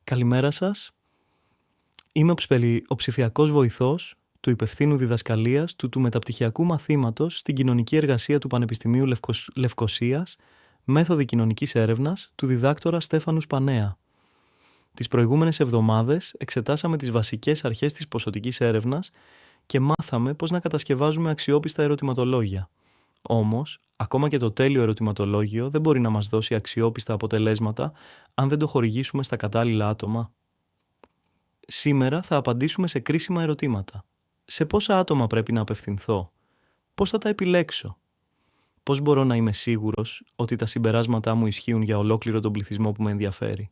Καλημέρα σας. Είμαι ο ψηφιακός βοηθός του υπευθύνου διδασκαλίας του μεταπτυχιακού μαθήματος στην κοινωνική εργασία του Πανεπιστημίου Λευκωσίας, μέθοδοι κοινωνικής έρευνας του διδάκτορα Στέφανου Σπανέα. Τις προηγούμενες εβδομάδες εξετάσαμε τις βασικές αρχές της ποσοτικής έρευνας και μάθαμε πώς να κατασκευάζουμε αξιόπιστα ερωτηματολόγια. Όμως, ακόμα και το τέλειο ερωτηματολόγιο δεν μπορεί να μας δώσει αξιόπιστα αποτελέσματα αν δεν το χορηγήσουμε στα κατάλληλα άτομα. Σήμερα θα απαντήσουμε σε κρίσιμα ερωτήματα. Σε πόσα άτομα πρέπει να απευθυνθώ? Πώς θα τα επιλέξω? Πώς μπορώ να είμαι σίγουρος ότι τα συμπεράσματά μου ισχύουν για ολόκληρο τον πληθυσμό που με ενδιαφέρει?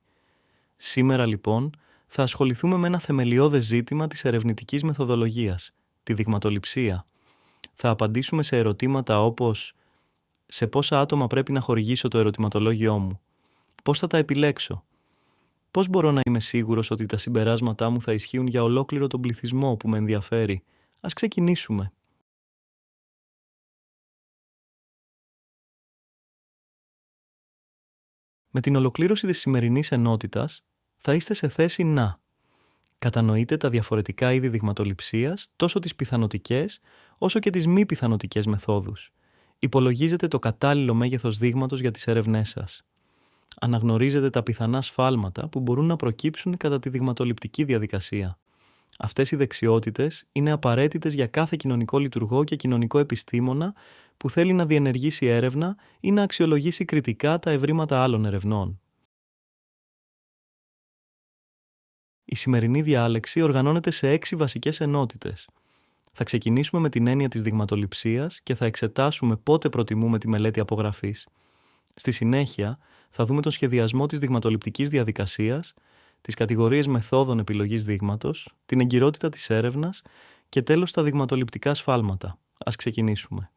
Σήμερα λοιπόν θα ασχοληθούμε με ένα θεμελιώδες ζήτημα της ερευνητικής μεθοδολογίας, τη δειγματοληψία. Θα απαντήσουμε σε ερωτήματα όπως σε πόσα άτομα πρέπει να χορηγήσω το ερωτηματολόγιό μου? Πώς θα τα επιλέξω? Πώς μπορώ να είμαι σίγουρος ότι τα συμπεράσματά μου θα ισχύουν για ολόκληρο τον πληθυσμό που με ενδιαφέρει? Ας ξεκινήσουμε. Με την ολοκλήρωση της σημερινής ενότητας, θα είστε σε θέση να κατανοείτε τα διαφορετικά είδη δειγματοληψίας, τόσο τις πιθανοτικές, όσο και τις μη πιθανοτικές μεθόδους. Υπολογίζετε το κατάλληλο μέγεθος δείγματος για τις έρευνές σας. Αναγνωρίζετε τα πιθανά σφάλματα που μπορούν να προκύψουν κατά τη δειγματοληπτική διαδικασία. Αυτές οι δεξιότητες είναι απαραίτητες για κάθε κοινωνικό λειτουργό και κοινωνικό επιστήμονα που θέλει να διενεργήσει έρευνα ή να αξιολογήσει κριτικά τα ευρήματα άλλων ερευνών. Η σημερινή διάλεξη οργανώνεται σε 6 βασικές ενότητες. Θα ξεκινήσουμε με την έννοια της δειγματοληψίας και θα εξετάσουμε πότε προτιμούμε τη μελέτη απογραφής. Στη συνέχεια, θα δούμε τον σχεδιασμό της δειγματοληπτικής διαδικασίας, τις κατηγορίες μεθόδων επιλογής δείγματος, την εγκυρότητα της έρευνας και τέλος τα δειγματοληπτικά σφάλματα. Ας ξεκινήσουμε.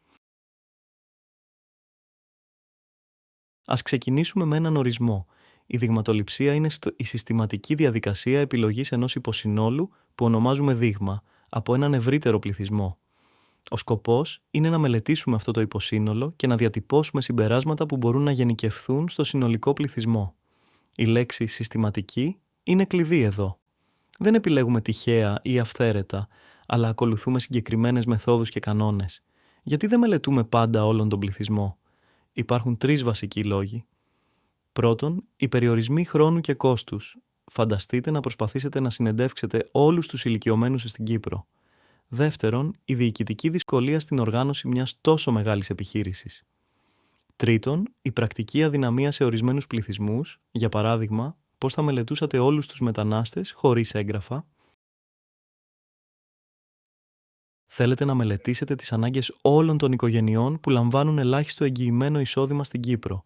Ας ξεκινήσουμε με έναν ορισμό. Η δειγματοληψία είναι η συστηματική διαδικασία επιλογής ενός υποσυνόλου που ονομάζουμε δείγμα από έναν ευρύτερο πληθυσμό. Ο σκοπός είναι να μελετήσουμε αυτό το υποσύνολο και να διατυπώσουμε συμπεράσματα που μπορούν να γενικευθούν στο συνολικό πληθυσμό. Η λέξη συστηματική είναι κλειδί εδώ. Δεν επιλέγουμε τυχαία ή αυθαίρετα, αλλά ακολουθούμε συγκεκριμένες μεθόδους και κανόνες. Γιατί δεν μελετούμε πάντα όλον τον πληθυσμό? Υπάρχουν 3 βασικοί λόγοι. Πρώτον, οι περιορισμοί χρόνου και κόστους. Φανταστείτε να προσπαθήσετε να συνεντεύξετε όλους τους ηλικιωμένους στην Κύπρο. Δεύτερον, η διοικητική δυσκολία στην οργάνωση μιας τόσο μεγάλης επιχείρησης. Τρίτον, η πρακτική αδυναμία σε ορισμένους πληθυσμούς, για παράδειγμα, πώς θα μελετούσατε όλους τους μετανάστες χωρίς έγγραφα. Θέλετε να μελετήσετε τις ανάγκες όλων των οικογενειών που λαμβάνουν ελάχιστο εγγυημένο εισόδημα στην Κύπρο,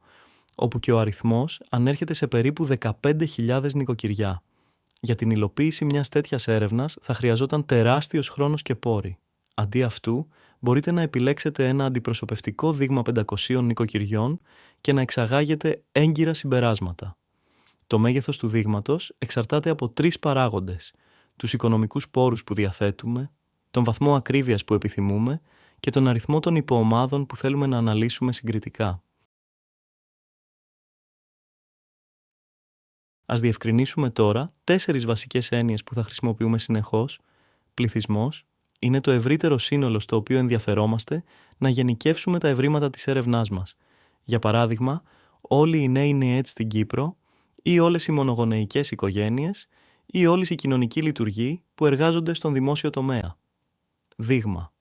όπου και ο αριθμός ανέρχεται σε περίπου 15.000 νοικοκυριά. Για την υλοποίηση μιας τέτοιας έρευνας θα χρειαζόταν τεράστιος χρόνος και πόροι. Αντί αυτού, μπορείτε να επιλέξετε ένα αντιπροσωπευτικό δείγμα 500 νοικοκυριών και να εξαγάγετε έγκυρα συμπεράσματα. Το μέγεθος του δείγματος εξαρτάται από 3 παράγοντες: τους οικονομικούς πόρους που διαθέτουμε, τον βαθμό ακρίβειας που επιθυμούμε και τον αριθμό των υποομάδων που θέλουμε να αναλύσουμε συγκριτικά. Ας διευκρινίσουμε τώρα 4 βασικές έννοιες που θα χρησιμοποιούμε συνεχώς. Πληθυσμός είναι το ευρύτερο σύνολο στο οποίο ενδιαφερόμαστε να γενικεύσουμε τα ευρήματα της έρευνάς μας. Για παράδειγμα, όλοι οι νέοι νεέτ στην Κύπρο ή όλες οι μονογονεϊκές οικογένειες ή όλες οι κοινωνικοί λειτουργοί που εργάζονται στον δημόσιο τομέα. Δείγμα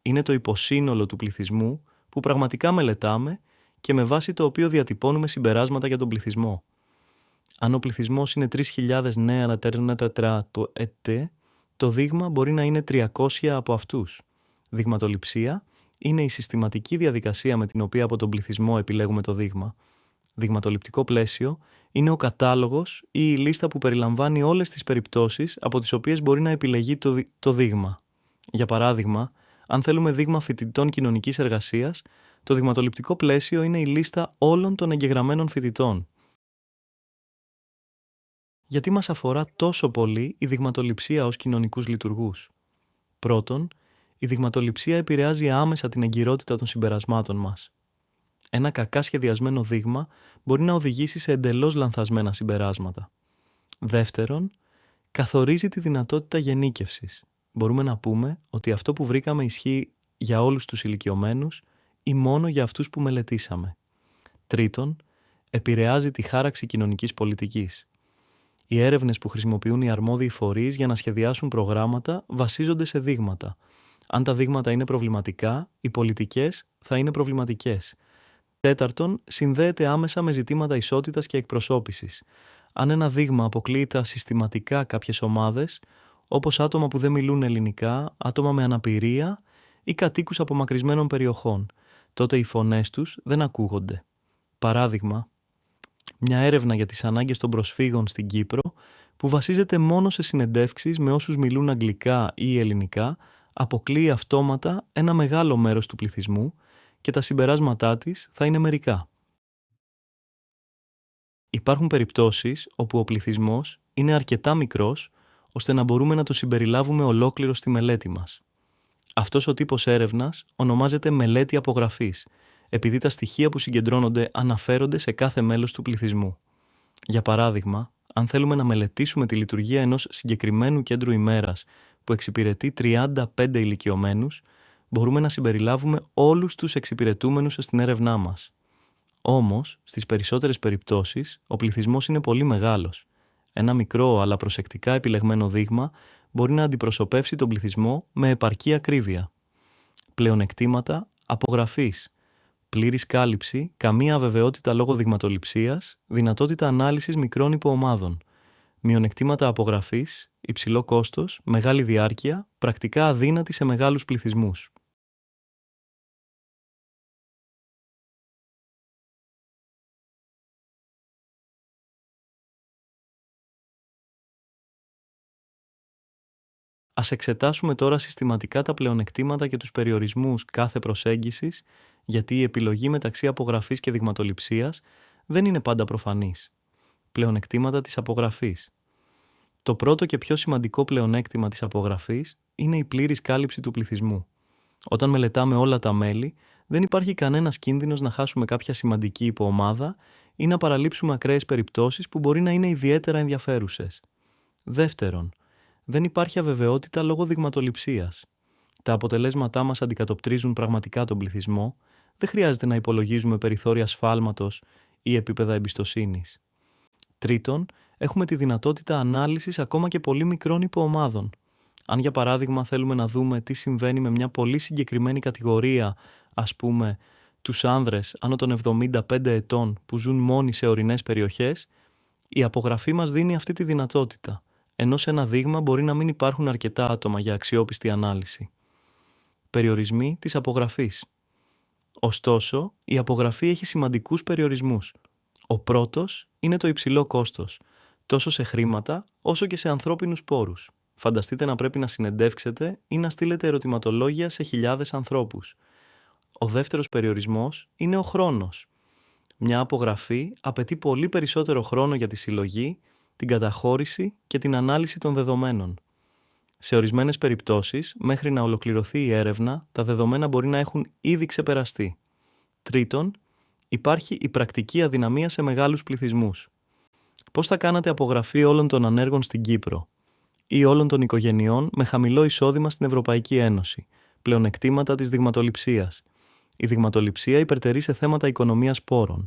είναι το υποσύνολο του πληθυσμού που πραγματικά μελετάμε και με βάση το οποίο διατυπώνουμε συμπεράσματα για τον πληθυσμό. Αν ο πληθυσμός είναι 3.000 νέα ανατέρνα το ΕΤ, το δείγμα μπορεί να είναι 300 από αυτούς. Δειγματοληψία είναι η συστηματική διαδικασία με την οποία από τον πληθυσμό επιλέγουμε το δείγμα. Δειγματοληπτικό πλαίσιο είναι ο κατάλογος ή η λίστα που περιλαμβάνει όλες τις περιπτώσεις από τις οποίες μπορεί να επιλεγεί το δείγμα. Για παράδειγμα, αν θέλουμε δείγμα φοιτητών κοινωνικής εργασίας, το δειγματοληπτικό πλαίσιο είναι η λίστα όλων των εγγεγραμμένων φοιτητών. Γιατί μας αφορά τόσο πολύ η δειγματοληψία ως κοινωνικούς λειτουργούς? Πρώτον, η δειγματοληψία επηρεάζει άμεσα την εγκυρότητα των συμπερασμάτων μας. Ένα κακά σχεδιασμένο δείγμα μπορεί να οδηγήσει σε εντελώς λανθασμένα συμπεράσματα. Δεύτερον, καθορίζει τη δυνατότητα γενίκευσης. Μπορούμε να πούμε ότι αυτό που βρήκαμε ισχύει για όλους τους ηλικιωμένους ή μόνο για αυτούς που μελετήσαμε. Τρίτον, επηρεάζει τη χάραξη κοινωνικής πολιτικής. Οι έρευνες που χρησιμοποιούν οι αρμόδιοι φορείς για να σχεδιάσουν προγράμματα βασίζονται σε δείγματα. Αν τα δείγματα είναι προβληματικά, οι πολιτικές θα είναι προβληματικές. Τέταρτον, συνδέεται άμεσα με ζητήματα ισότητας και εκπροσώπησης. Αν ένα δείγμα αποκλείει τα συστηματικά κάποιες ομάδες, όπως άτομα που δεν μιλούν ελληνικά, άτομα με αναπηρία ή κατοίκους απομακρυσμένων περιοχών, τότε οι φωνές τους δεν ακούγονται. Παράδειγμα, μια έρευνα για τις ανάγκες των προσφύγων στην Κύπρο, που βασίζεται μόνο σε συνεντεύξεις με όσους μιλούν αγγλικά ή ελληνικά, αποκλείει αυτόματα ένα μεγάλο μέρος του πληθυσμού και τα συμπεράσματά της θα είναι μερικά. Υπάρχουν περιπτώσεις όπου ο πληθυσμός είναι αρκετά μικρός ώστε να μπορούμε να το συμπεριλάβουμε ολόκληρο στη μελέτη μας. Αυτός ο τύπος έρευνας ονομάζεται μελέτη απογραφής, επειδή τα στοιχεία που συγκεντρώνονται αναφέρονται σε κάθε μέλος του πληθυσμού. Για παράδειγμα, αν θέλουμε να μελετήσουμε τη λειτουργία ενός συγκεκριμένου κέντρου ημέρας που εξυπηρετεί 35 ηλικιωμένους, μπορούμε να συμπεριλάβουμε όλους τους εξυπηρετούμενους στην έρευνά μας. Όμως, στις περισσότερες περιπτώσεις, ο πληθυσμός είναι πολύ μεγάλος. Ένα μικρό αλλά προσεκτικά επιλεγμένο δείγμα μπορεί να αντιπροσωπεύσει τον πληθυσμό με επαρκή ακρίβεια. Πλεονεκτήματα απογραφής. Πλήρης κάλυψη, καμία αβεβαιότητα λόγω δειγματοληψίας, δυνατότητα ανάλυσης μικρών υποομάδων. Μειονεκτήματα απογραφής, υψηλό κόστος, μεγάλη διάρκεια, πρακτικά αδύνατη σε μεγάλους πληθυσμούς. Ας εξετάσουμε τώρα συστηματικά τα πλεονεκτήματα και τους περιορισμούς κάθε προσέγγισης, γιατί η επιλογή μεταξύ απογραφής και δειγματοληψίας δεν είναι πάντα προφανής. Πλεονεκτήματα της απογραφής. Το πρώτο και πιο σημαντικό πλεονέκτημα της απογραφής είναι η πλήρης κάλυψη του πληθυσμού. Όταν μελετάμε όλα τα μέλη, δεν υπάρχει κανένας κίνδυνος να χάσουμε κάποια σημαντική υποομάδα ή να παραλείψουμε ακραίες περιπτώσεις που μπορεί να είναι ιδιαίτερα ενδιαφέρουσες. Δεύτερον, δεν υπάρχει αβεβαιότητα λόγω δειγματοληψίας. Τα αποτελέσματά μας αντικατοπτρίζουν πραγματικά τον πληθυσμό, δεν χρειάζεται να υπολογίζουμε περιθώρια σφάλματος ή επίπεδα εμπιστοσύνης. Τρίτον, έχουμε τη δυνατότητα ανάλυσης ακόμα και πολύ μικρών υποομάδων. Αν για παράδειγμα θέλουμε να δούμε τι συμβαίνει με μια πολύ συγκεκριμένη κατηγορία, ας πούμε τους άνδρες άνω των 75 ετών που ζουν μόνοι σε ορεινές περιοχές, η απογραφή μας δίνει αυτή τη δυνατότητα, ενώ σε ένα δείγμα μπορεί να μην υπάρχουν αρκετά άτομα για αξιόπιστη ανάλυση. Περιορισμοί της απογραφής. Ωστόσο, η απογραφή έχει σημαντικούς περιορισμούς. Ο πρώτος είναι το υψηλό κόστος, τόσο σε χρήματα όσο και σε ανθρώπινους πόρους. Φανταστείτε να πρέπει να συνεντεύξετε ή να στείλετε ερωτηματολόγια σε χιλιάδες ανθρώπους. Ο δεύτερος περιορισμός είναι ο χρόνος. Μια απογραφή απαιτεί πολύ περισσότερο χρόνο για τη συλλογή, την καταχώρηση και την ανάλυση των δεδομένων. Σε ορισμένες περιπτώσεις, μέχρι να ολοκληρωθεί η έρευνα, τα δεδομένα μπορεί να έχουν ήδη ξεπεραστεί. Τρίτον, υπάρχει η πρακτική αδυναμία σε μεγάλους πληθυσμούς. Πώς θα κάνατε απογραφή όλων των ανέργων στην Κύπρο ή όλων των οικογενειών με χαμηλό εισόδημα στην Ευρωπαϊκή Ένωση? Πλεονεκτήματα της δειγματοληψίας. Η δειγματοληψία υπερτερεί σε θέματα οικονομίας πόρων.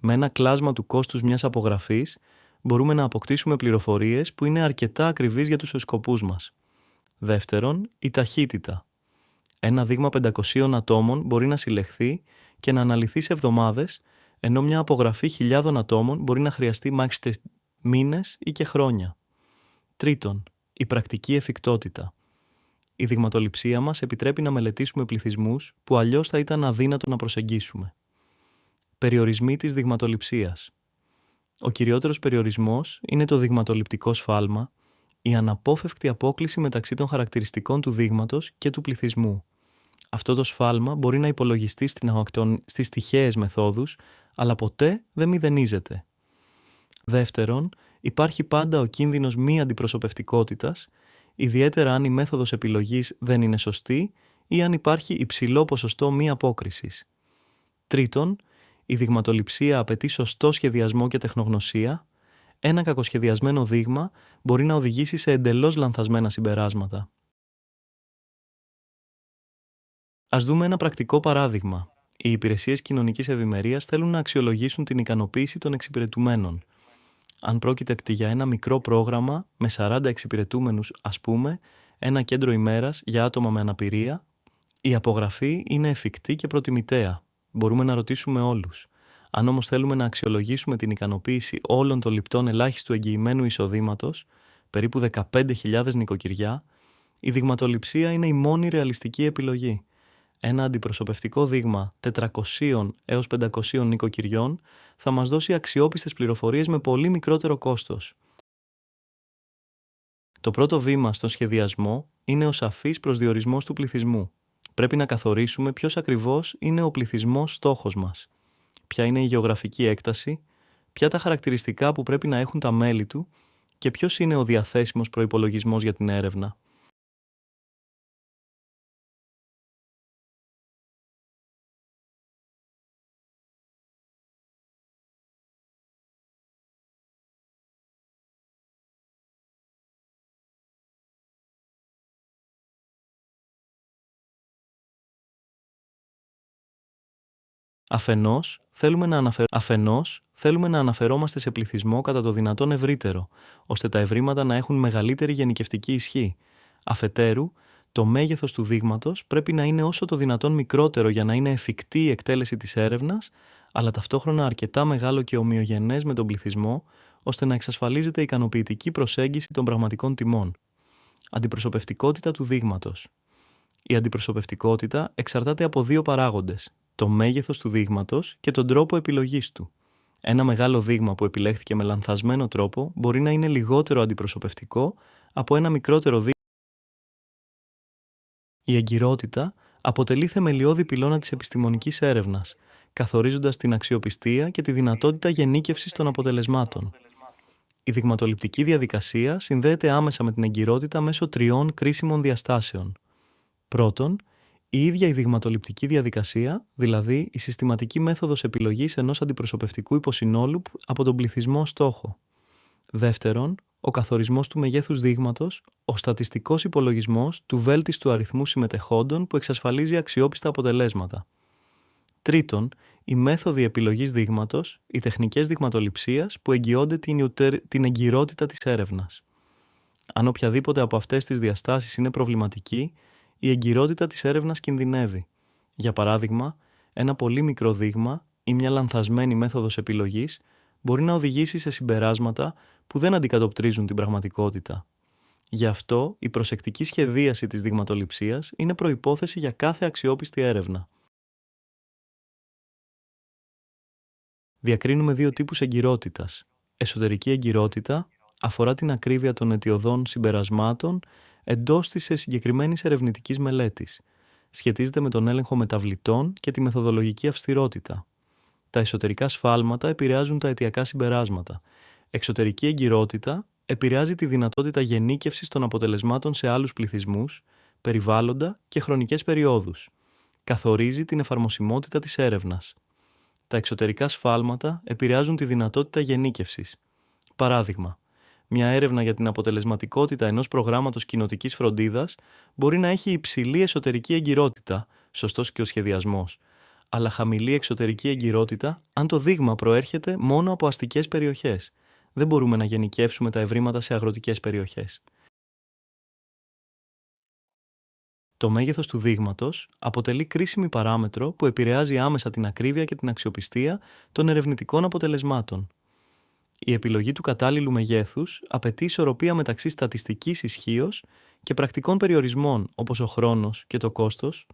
Με ένα κλάσμα του κόστους μιας απογραφής, μπορούμε να αποκτήσουμε πληροφορίες που είναι αρκετά ακριβείς για τους σκοπούς μας. Δεύτερον, η ταχύτητα. Ένα δείγμα 500 ατόμων μπορεί να συλλεχθεί και να αναλυθεί σε εβδομάδες, ενώ μια απογραφή χιλιάδων ατόμων μπορεί να χρειαστεί μάξτε μήνες ή και χρόνια. Τρίτον, η πρακτική εφικτότητα. Η δειγματοληψία μας επιτρέπει να μελετήσουμε πληθυσμούς που αλλιώς θα ήταν αδύνατο να προσεγγίσουμε. Περιορισμοί της δειγματοληψίας. Ο κυριότερος περιορισμός είναι το δειγματοληπτικό σφάλμα, η αναπόφευκτη απόκλιση μεταξύ των χαρακτηριστικών του δείγματος και του πληθυσμού. Αυτό το σφάλμα μπορεί να υπολογιστεί στις τυχαίες μεθόδους, αλλά ποτέ δεν μηδενίζεται. Δεύτερον, υπάρχει πάντα ο κίνδυνος μη αντιπροσωπευτικότητας, ιδιαίτερα αν η μέθοδος επιλογής δεν είναι σωστή ή αν υπάρχει υψηλό ποσοστό μη απόκρισης. Τρίτον, η δειγματοληψία απαιτεί σωστό σχεδιασμό και τεχνογνωσία, ένα κακοσχεδιασμένο δείγμα μπορεί να οδηγήσει σε εντελώς λανθασμένα συμπεράσματα. Ας δούμε ένα πρακτικό παράδειγμα. Οι υπηρεσίες κοινωνικής ευημερίας θέλουν να αξιολογήσουν την ικανοποίηση των εξυπηρετουμένων. Αν πρόκειται για ένα μικρό πρόγραμμα με 40 εξυπηρετούμενους, ας πούμε, ένα κέντρο ημέρας για άτομα με αναπηρία, η απογραφή είναι εφικτή και προτιμητέα. Μπορούμε να ρωτήσουμε όλους. Αν όμως θέλουμε να αξιολογήσουμε την ικανοποίηση όλων των ληπτών ελάχιστου εγγυημένου εισοδήματος, περίπου 15.000 νοικοκυριά, η δειγματοληψία είναι η μόνη ρεαλιστική επιλογή. Ένα αντιπροσωπευτικό δείγμα 400 έως 500 νοικοκυριών θα μας δώσει αξιόπιστες πληροφορίες με πολύ μικρότερο κόστος. Το πρώτο βήμα στον σχεδιασμό είναι ο σαφής προσδιορισμός του πληθυσμού. Πρέπει να καθορίσουμε ποιος ακριβώς είναι ο πληθυσμός στόχος μας. Ποια είναι η γεωγραφική έκταση, ποια τα χαρακτηριστικά που πρέπει να έχουν τα μέλη του και ποιος είναι ο διαθέσιμος προϋπολογισμός για την έρευνα. Αφενός, θέλουμε να αναφερόμαστε σε πληθυσμό κατά το δυνατόν ευρύτερο, ώστε τα ευρήματα να έχουν μεγαλύτερη γενικευτική ισχύ. Αφετέρου, το μέγεθος του δείγματος πρέπει να είναι όσο το δυνατόν μικρότερο για να είναι εφικτή η εκτέλεση της έρευνας, αλλά ταυτόχρονα αρκετά μεγάλο και ομοιογενές με τον πληθυσμό, ώστε να εξασφαλίζεται ικανοποιητική προσέγγιση των πραγματικών τιμών. Αντιπροσωπευτικότητα του δείγματος. Η αντιπροσωπευτικότητα εξαρτάται από δύο παράγοντες: το μέγεθος του δείγματος και τον τρόπο επιλογής του. Ένα μεγάλο δείγμα που επιλέχθηκε με λανθασμένο τρόπο μπορεί να είναι λιγότερο αντιπροσωπευτικό από ένα μικρότερο δείγμα. Η εγκυρότητα αποτελεί θεμελιώδη πυλώνα της επιστημονικής έρευνας, καθορίζοντας την αξιοπιστία και τη δυνατότητα γενίκευσης των αποτελεσμάτων. Η δειγματοληπτική διαδικασία συνδέεται άμεσα με την εγκυρότητα μέσω τριών κρίσιμων διαστάσεων. Πρώτον, η ίδια η δειγματοληπτική διαδικασία, δηλαδή η συστηματική μέθοδος επιλογής ενός αντιπροσωπευτικού υποσυνόλου από τον πληθυσμό στόχο. Δεύτερον, ο καθορισμός του μεγέθους δείγματος, ο στατιστικός υπολογισμός του βέλτιστου αριθμού συμμετεχόντων που εξασφαλίζει αξιόπιστα αποτελέσματα. Τρίτον, οι μέθοδοι επιλογής δείγματος, οι τεχνικές δειγματοληψίας που εγγυώνται την εγκυρότητα της έρευνας. Αν οποιαδήποτε από αυτές τις διαστάσεις είναι προβληματική, η εγκυρότητα της έρευνας κινδυνεύει. Για παράδειγμα, ένα πολύ μικρό δείγμα ή μια λανθασμένη μέθοδος επιλογής μπορεί να οδηγήσει σε συμπεράσματα που δεν αντικατοπτρίζουν την πραγματικότητα. Γι' αυτό, η προσεκτική σχεδίαση της δειγματοληψίας είναι προϋπόθεση για κάθε αξιόπιστη έρευνα. Διακρίνουμε δύο τύπους εγκυρότητας. Εσωτερική εγκυρότητα αφορά την ακρίβεια των αιτιωδών συμπερασμάτων εντός της συγκεκριμένης ερευνητικής μελέτης. Σχετίζεται με τον έλεγχο μεταβλητών και τη μεθοδολογική αυστηρότητα. Τα εσωτερικά σφάλματα επηρεάζουν τα αιτιακά συμπεράσματα. Εξωτερική εγκυρότητα επηρεάζει τη δυνατότητα γενίκευσης των αποτελεσμάτων σε άλλους πληθυσμούς, περιβάλλοντα και χρονικές περιόδους. Καθορίζει την εφαρμοσιμότητα της έρευνας. Τα εξωτερικά σφάλματα επηρεάζουν τη δυνατότητα γενίκευσης. Παράδειγμα, μια έρευνα για την αποτελεσματικότητα ενός προγράμματος κοινοτικής φροντίδας μπορεί να έχει υψηλή εσωτερική εγκυρότητα, σωστός και ο σχεδιασμός, αλλά χαμηλή εξωτερική εγκυρότητα αν το δείγμα προέρχεται μόνο από αστικές περιοχές. Δεν μπορούμε να γενικεύσουμε τα ευρήματα σε αγροτικές περιοχές. Το μέγεθος του δείγματος αποτελεί κρίσιμη παράμετρο που επηρεάζει άμεσα την ακρίβεια και την αξιοπιστία των ερευνητικών αποτελεσμάτων. Η επιλογή του κατάλληλου μεγέθους απαιτεί ισορροπία μεταξύ στατιστικής ισχύος και πρακτικών περιορισμών όπως ο χρόνος και το κόστος.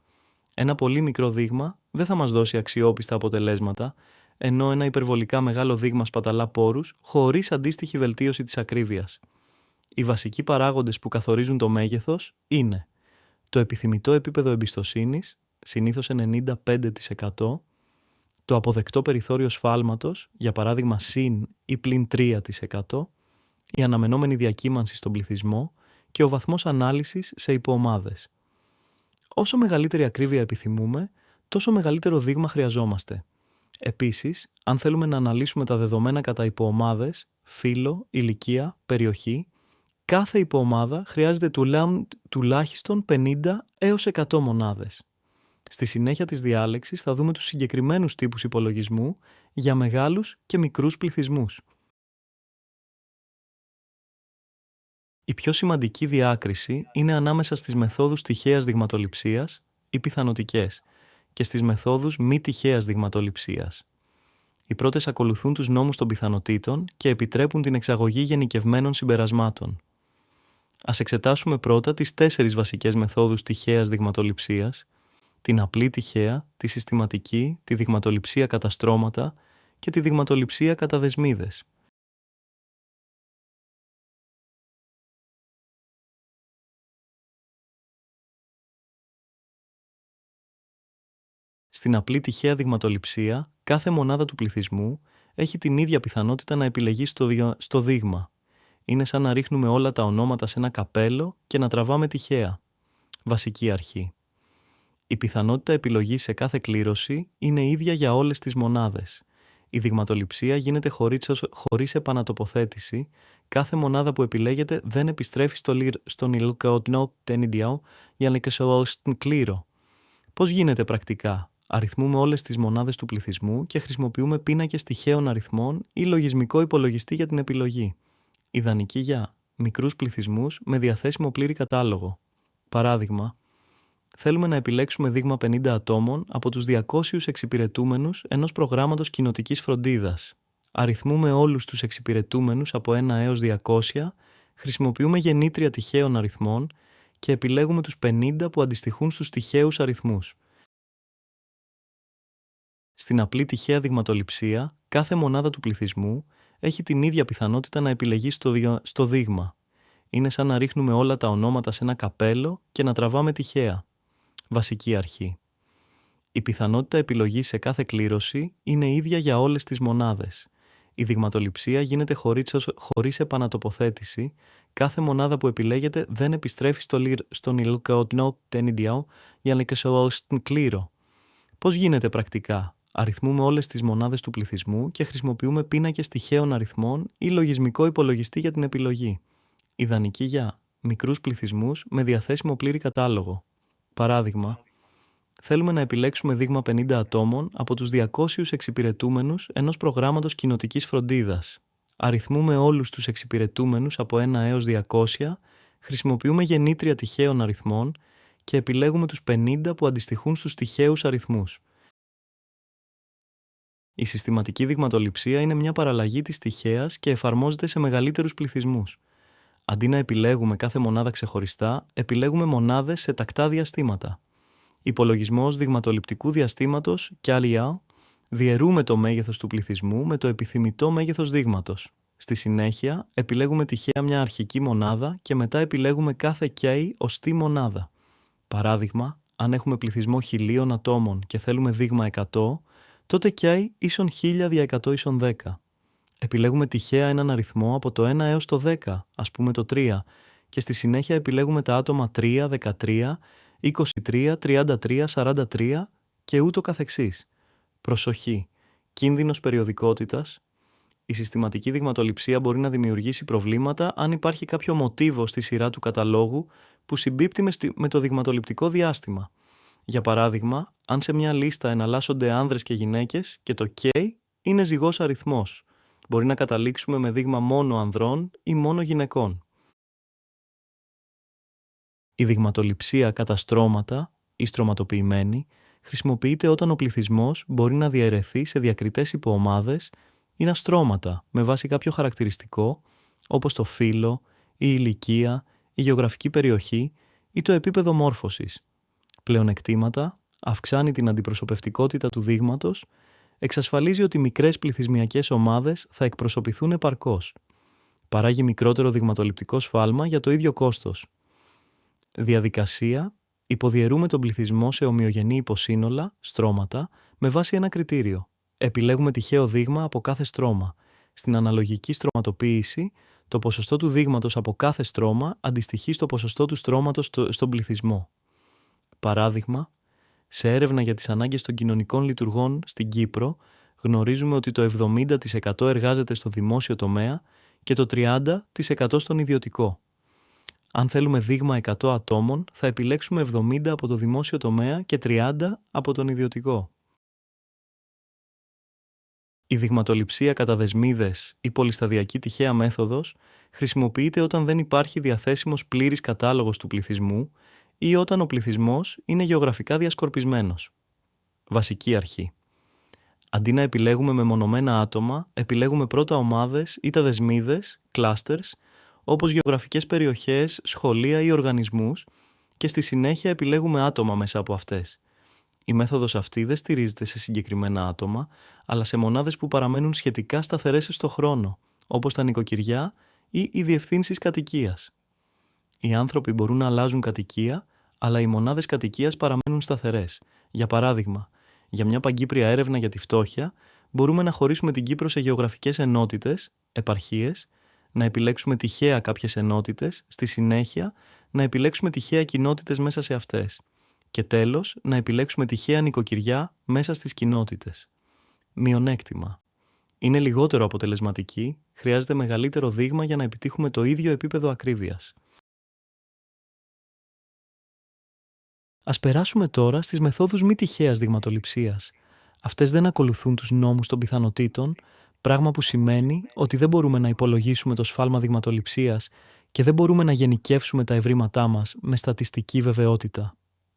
Ένα πολύ μικρό δείγμα δεν θα μας δώσει αξιόπιστα αποτελέσματα, ενώ ένα υπερβολικά μεγάλο δείγμα σπαταλά πόρους χωρίς αντίστοιχη βελτίωση της ακρίβειας. Οι βασικοί παράγοντες που καθορίζουν το μέγεθος είναι το επιθυμητό επίπεδο εμπιστοσύνης, συνήθως 95%, το αποδεκτό περιθώριο σφάλματος, για παράδειγμα συν ή πλην 3%, η αναμενόμενη διακύμανση στον πληθυσμό και ο βαθμός ανάλυσης σε υποομάδες. Όσο μεγαλύτερη ακρίβεια επιθυμούμε, τόσο μεγαλύτερο δείγμα χρειαζόμαστε. Επίσης, αν θέλουμε να αναλύσουμε τα δεδομένα κατά υποομάδες, φύλο, ηλικία, περιοχή, κάθε υποομάδα χρειάζεται τουλάχιστον 50 έως 100 μονάδες. Στη συνέχεια της διάλεξης θα δούμε τους συγκεκριμένους τύπους υπολογισμού για μεγάλους και μικρούς πληθυσμούς. Η πιο σημαντική διάκριση είναι ανάμεσα στις μεθόδους τυχαίας δειγματοληψίας ή πιθανοτικές και στις μεθόδους μη τυχαίας δειγματοληψίας. Οι πρώτες ακολουθούν τους νόμους των πιθανοτήτων και επιτρέπουν την εξαγωγή γενικευμένων συμπερασμάτων. Ας εξετάσουμε πρώτα τις 4 βασικές μεθόδους τυχαίας δειγματοληψίας: την απλή τυχαία, τη συστηματική, τη δειγματοληψία κατά στρώματα και τη δειγματοληψία κατά δεσμίδες. Στην απλή τυχαία δειγματοληψία, κάθε μονάδα του πληθυσμού έχει την ίδια πιθανότητα να επιλεγεί στο δείγμα. Είναι σαν να ρίχνουμε όλα τα ονόματα σε ένα καπέλο και να τραβάμε τυχαία. Βασική αρχή. Η πιθανότητα επιλογής σε κάθε κλήρωση είναι ίδια για όλες τις μονάδες. Η δειγματοληψία γίνεται χωρίς επανατοποθέτηση. Κάθε μονάδα που επιλέγεται δεν επιστρέφει στον υλικό τένιδιαο για να στην κλήρο. Πώς γίνεται πρακτικά? Αριθμούμε όλες τις μονάδες του πληθυσμού και χρησιμοποιούμε πίνακες τυχαίων αριθμών ή λογισμικό υπολογιστή για την επιλογή. Ιδανική για μικρούς πληθυσμούς με διαθέσιμο πλήρη κατάλογο. Παράδειγμα, θέλουμε να επιλέξουμε δείγμα 50 ατόμων από τους 200 εξυπηρετούμενους ενός προγράμματος κοινοτικής φροντίδας. Αριθμούμε όλους τους εξυπηρετούμενους από 1 έως 200, χρησιμοποιούμε γεννήτρια τυχαίων αριθμών και επιλέγουμε τους 50 που αντιστοιχούν στους τυχαίους αριθμούς. Στην απλή τυχαία δειγματοληψία, κάθε μονάδα του πληθυσμού έχει την ίδια πιθανότητα να επιλεγεί στο δείγμα. Είναι σαν να ρίχνουμε όλα τα ονόματα σε ένα καπέλο και να τραβάμε τυχαία. Βασική αρχή. Η πιθανότητα επιλογής σε κάθε κλήρωση είναι ίδια για όλες τις μονάδες. Η δειγματοληψία γίνεται χωρίς επανατοποθέτηση. Κάθε μονάδα που επιλέγεται δεν επιστρέφει στον υλικό τένιδιαο για να στην κλήρο. Πώς γίνεται πρακτικά? Αριθμούμε όλες τις μονάδες του πληθυσμού και χρησιμοποιούμε πίνακες τυχαίων αριθμών ή λογισμικό υπολογιστή για την επιλογή. Ιδανική για μικρούς πληθυσμούς με διαθέσιμο πλήρη κατάλογο. Παράδειγμα, θέλουμε να επιλέξουμε δείγμα 50 ατόμων από τους 200 εξυπηρετούμενους ενός προγράμματος κοινοτικής φροντίδας. Αριθμούμε όλους τους εξυπηρετούμενους από 1 έως 200, χρησιμοποιούμε γεννήτρια τυχαίων αριθμών και επιλέγουμε τους 50 που αντιστοιχούν στους τυχαίους αριθμούς. Η συστηματική δειγματοληψία είναι μια παραλλαγή της τυχαίας και εφαρμόζεται σε μεγαλύτερους πληθυσμούς. Αντί να επιλέγουμε κάθε μονάδα ξεχωριστά, επιλέγουμε μονάδες σε τακτά διαστήματα. Υπολογισμός δειγματοληπτικού διαστήματος (KLIA) διαιρούμε το μέγεθος του πληθυσμού με το επιθυμητό μέγεθος δείγματος. Στη συνέχεια, επιλέγουμε τυχαία μια αρχική μονάδα και μετά επιλέγουμε κάθε K ως τη μονάδα. Παράδειγμα, αν έχουμε πληθυσμό 1000 ατόμων και θέλουμε δείγμα 100, τότε K ίσον 1000 δια 100 ίσον 10. Επιλέγουμε τυχαία έναν αριθμό από το 1 έως το 10, ας πούμε το 3, και στη συνέχεια επιλέγουμε τα άτομα 3, 13, 23, 33, 43 και ούτω καθεξής. Προσοχή! Κίνδυνος περιοδικότητας. Η συστηματική δειγματοληψία μπορεί να δημιουργήσει προβλήματα αν υπάρχει κάποιο μοτίβο στη σειρά του καταλόγου που συμπίπτει με το δειγματοληπτικό διάστημα. Για παράδειγμα, αν σε μια λίστα εναλλάσσονται άνδρες και γυναίκες και το K είναι ζυγός αριθμός, μπορεί να καταλήξουμε με δείγμα μόνο ανδρών ή μόνο γυναικών. Η δειγματοληψία κατά στρώματα ή στρωματοποιημένη χρησιμοποιείται όταν ο πληθυσμός μπορεί να διαιρεθεί σε διακριτές υποομάδες ή να στρώματα με βάση κάποιο χαρακτηριστικό όπως το φύλο, η ηλικία, η γεωγραφική περιοχή ή το επίπεδο μόρφωσης. Πλεονεκτήματα: αυξάνει την αντιπροσωπευτικότητα του δείγματος, εξασφαλίζει ότι μικρές πληθυσμιακές ομάδες θα εκπροσωπηθούν επαρκώς. Παράγει μικρότερο δειγματοληπτικό σφάλμα για το ίδιο κόστος. Διαδικασία: υποδιαιρούμε τον πληθυσμό σε ομοιογενή υποσύνολα, στρώματα, με βάση ένα κριτήριο. Επιλέγουμε τυχαίο δείγμα από κάθε στρώμα. Στην αναλογική στρωματοποίηση, το ποσοστό του δείγματος από κάθε στρώμα αντιστοιχεί στο ποσοστό του στρώματος στον πληθυσμό. Παράδειγμα, σε έρευνα για τις ανάγκες των κοινωνικών λειτουργών στην Κύπρο, γνωρίζουμε ότι το 70% εργάζεται στο δημόσιο τομέα και το 30% στον ιδιωτικό. Αν θέλουμε δείγμα 100 ατόμων, θα επιλέξουμε 70 από το δημόσιο τομέα και 30 από τον ιδιωτικό. Η δειγματοληψία κατά δεσμίδες ή πολυσταδιακή τυχαία μέθοδος χρησιμοποιείται όταν δεν υπάρχει διαθέσιμος πλήρης κατάλογος του πληθυσμού ή όταν ο πληθυσμός είναι γεωγραφικά διασκορπισμένος. Βασική αρχή. Αντί να επιλέγουμε μεμονωμένα άτομα, επιλέγουμε πρώτα ομάδες ή τα δεσμίδες, clusters, όπως γεωγραφικές περιοχές, σχολεία ή οργανισμούς και στη συνέχεια επιλέγουμε άτομα μέσα από αυτές. Η μέθοδος αυτή δεν στηρίζεται σε συγκεκριμένα άτομα, αλλά σε μονάδες που παραμένουν σχετικά σταθερές στο χρόνο, όπως τα νοικοκυριά ή οι διευθύνσεις κατοικίας. Οι άνθρωποι μπορούν να αλλάζουν κατοικία, αλλά οι μονάδες κατοικίας παραμένουν σταθερές. Για παράδειγμα, για μια παγκύπρια έρευνα για τη φτώχεια, μπορούμε να χωρίσουμε την Κύπρο σε γεωγραφικές ενότητες, επαρχίες, να επιλέξουμε τυχαία κάποιες ενότητες, στη συνέχεια να επιλέξουμε τυχαία κοινότητες μέσα σε αυτές και τέλος να επιλέξουμε τυχαία νοικοκυριά μέσα στις κοινότητες. Μειονέκτημα. Είναι λιγότερο αποτελεσματική, χρειάζεται μεγαλύτερο δείγμα για να επιτύχουμε το ίδιο επίπεδο ακρίβειας. Ας περάσουμε τώρα στις μεθόδους μη τυχαίας δειγματοληψίας. Αυτές δεν ακολουθούν τους νόμους των πιθανοτήτων, πράγμα που σημαίνει ότι δεν μπορούμε να υπολογίσουμε το σφάλμα δειγματοληψίας και δεν μπορούμε να γενικεύσουμε τα ευρήματά μας με στατιστική βεβαιότητα.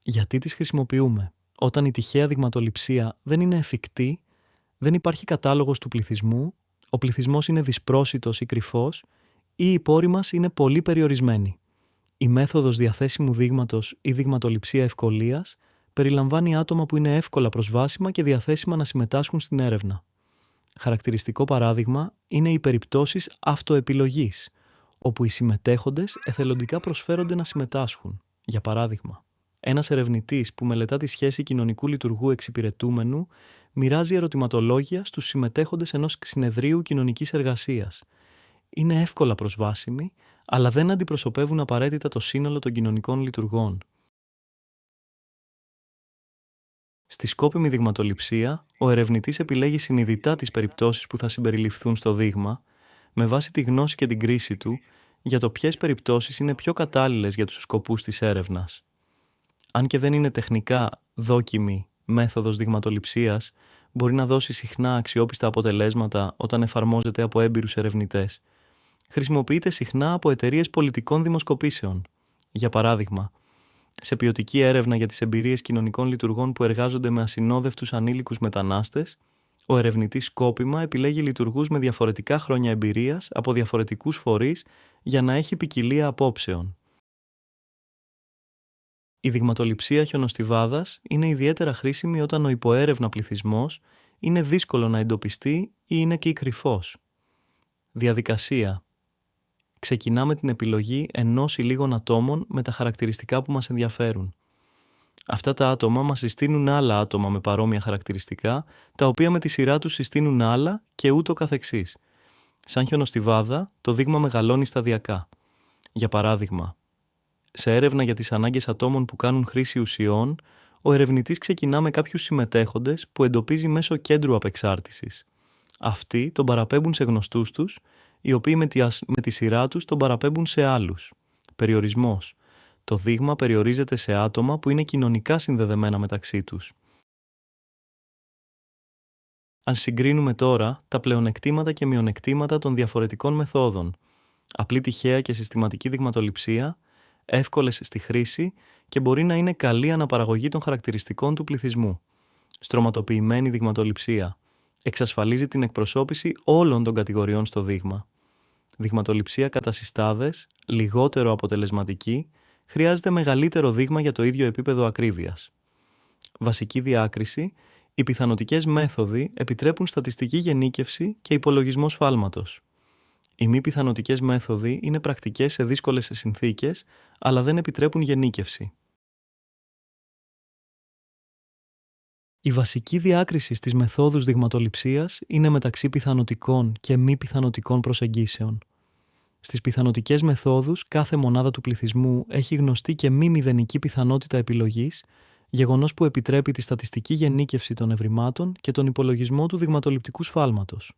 Γιατί τις χρησιμοποιούμε? Όταν η τυχαία δειγματοληψία δεν είναι εφικτή, δεν υπάρχει κατάλογος του πληθυσμού, ο πληθυσμός είναι δυσπρόσιτος ή κρυφός ή οι πόροι μας είναι πολύ περιορισμένοι. Η μέθοδος διαθέσιμου δείγματος ή δειγματοληψία ευκολίας περιλαμβάνει άτομα που είναι εύκολα προσβάσιμα και διαθέσιμα να συμμετάσχουν στην έρευνα. Χαρακτηριστικό παράδειγμα είναι οι περιπτώσεις αυτοεπιλογής, όπου οι συμμετέχοντες εθελοντικά προσφέρονται να συμμετάσχουν. Για παράδειγμα, ένας ερευνητής που μελετά τη σχέση κοινωνικού λειτουργού εξυπηρετούμενου μοιράζει ερωτηματολόγια στους συμμετέχοντες ενός συνεδρίου κοινωνικής εργασίας. Είναι εύκολα προσβάσιμοι, αλλά δεν αντιπροσωπεύουν απαραίτητα το σύνολο των κοινωνικών λειτουργών. Στη σκόπιμη δειγματοληψία, ο ερευνητής επιλέγει συνειδητά τις περιπτώσεις που θα συμπεριληφθούν στο δείγμα, με βάση τη γνώση και την κρίση του, για το ποιες περιπτώσεις είναι πιο κατάλληλες για τους σκοπούς της έρευνας. Αν και δεν είναι τεχνικά δόκιμη μέθοδος δειγματοληψίας, μπορεί να δώσει συχνά αξιόπιστα αποτελέσματα όταν εφαρμόζεται από έμπειρους ερευνητές. Χρησιμοποιείται συχνά από εταιρείες πολιτικών δημοσκοπήσεων. Για παράδειγμα, σε ποιοτική έρευνα για τις εμπειρίες κοινωνικών λειτουργών που εργάζονται με ασυνόδευτους ανήλικους μετανάστες, ο ερευνητής σκόπιμα επιλέγει λειτουργούς με διαφορετικά χρόνια εμπειρίας από διαφορετικούς φορείς για να έχει ποικιλία απόψεων. Η δειγματοληψία χιονοστιβάδας είναι ιδιαίτερα χρήσιμη όταν ο υποέρευνα πληθυσμός είναι δύσκολο να εντοπιστεί ή είναι και κρυφός. Διαδικασία. Ξεκινάμε την επιλογή ενός ή λίγων ατόμων με τα χαρακτηριστικά που μας ενδιαφέρουν. Αυτά τα άτομα μας συστήνουν άλλα άτομα με παρόμοια χαρακτηριστικά, τα οποία με τη σειρά τους συστήνουν άλλα και ούτω καθεξής. Σαν χιονοστιβάδα, το δείγμα μεγαλώνει σταδιακά. Για παράδειγμα, σε έρευνα για τις ανάγκες ατόμων που κάνουν χρήση ουσιών, ο ερευνητής ξεκινά με κάποιους συμμετέχοντες που εντοπίζει μέσω κέντρου απεξάρτησης. Αυτοί τον παραπέμπουν σε γνωστούς τους, οι οποίοι με τη σειρά τους τον παραπέμπουν σε άλλους. Περιορισμός. Το δείγμα περιορίζεται σε άτομα που είναι κοινωνικά συνδεδεμένα μεταξύ τους. Αν συγκρίνουμε τώρα τα πλεονεκτήματα και μειονεκτήματα των διαφορετικών μεθόδων, απλή τυχαία και συστηματική δειγματοληψία, εύκολες στη χρήση και μπορεί να είναι καλή αναπαραγωγή των χαρακτηριστικών του πληθυσμού. Στρωματοποιημένη δειγματοληψία. Εξασφαλίζει την εκπροσώπηση όλων των κατηγοριών στο δείγμα. Δειγματοληψία κατά συστάδες, λιγότερο αποτελεσματική, χρειάζεται μεγαλύτερο δείγμα για το ίδιο επίπεδο ακρίβειας. Βασική διάκριση, οι πιθανοτικές μέθοδοι επιτρέπουν στατιστική γενίκευση και υπολογισμό σφάλματος. Οι μη πιθανοτικές μέθοδοι είναι πρακτικές σε δύσκολες συνθήκες, αλλά δεν επιτρέπουν γενίκευση. Η βασική διάκριση στις μεθόδους δειγματοληψίας είναι μεταξύ πιθανοτικών και μη πιθανοτικών προσεγγίσεων. Στις πιθανοτικές μεθόδους, κάθε μονάδα του πληθυσμού έχει γνωστή και μη μηδενική πιθανότητα επιλογής, γεγονός που επιτρέπει τη στατιστική γενίκευση των ευρημάτων και τον υπολογισμό του δειγματοληπτικού σφάλματος.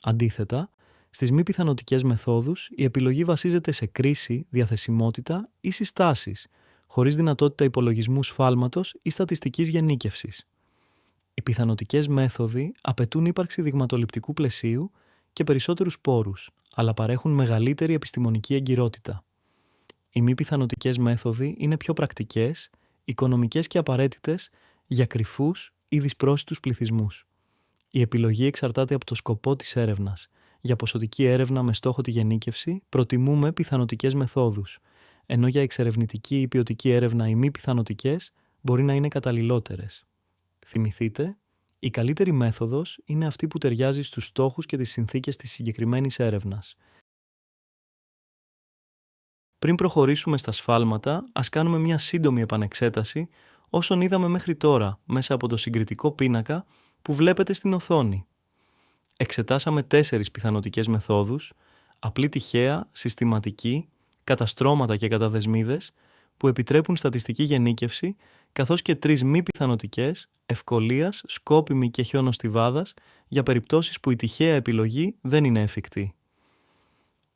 Αντίθετα, στις μη πιθανοτικές μεθόδους, η επιλογή βασίζεται σε κρίση, διαθεσιμότητα ή συστάσεις, χωρίς δυνατότητα υπολογισμού σφάλματος ή στατιστικής γενίκευσης. Οι πιθανοτικές μέθοδοι απαιτούν ύπαρξη δειγματοληπτικού πλαισίου και περισσότερους πόρους, αλλά παρέχουν μεγαλύτερη επιστημονική εγκυρότητα. Οι μη πιθανοτικές μέθοδοι είναι πιο πρακτικές, οικονομικές και απαραίτητες για κρυφούς ή δυσπρόσιτους πληθυσμούς. Η επιλογή εξαρτάται από το σκοπό της έρευνας. Για ποσοτική έρευνα με στόχο τη γενίκευση, προτιμούμε πιθανοτικές μεθόδους, ενώ για εξερευνητική ή ποιοτική έρευνα οι μη πιθανοτικές μπορεί να είναι καταλληλότερες. Θυμηθείτε, η καλύτερη μέθοδος είναι αυτή που ταιριάζει στους στόχους και τις συνθήκες της συγκεκριμένης έρευνας. Πριν προχωρήσουμε στα σφάλματα, ας κάνουμε μια σύντομη επανεξέταση όσων είδαμε μέχρι τώρα μέσα από το συγκριτικό πίνακα που βλέπετε στην οθόνη. Εξετάσαμε 4 πιθανοτικές μεθόδους, απλή τυχαία, συστηματική, καταστρώματα και καταδεσμίδες, που επιτρέπουν στατιστική γενίκευση, καθώς και 3 μη πιθανοτικές, ευκολίας, σκόπιμη και χιονοστιβάδας, για περιπτώσεις που η τυχαία επιλογή δεν είναι εφικτή.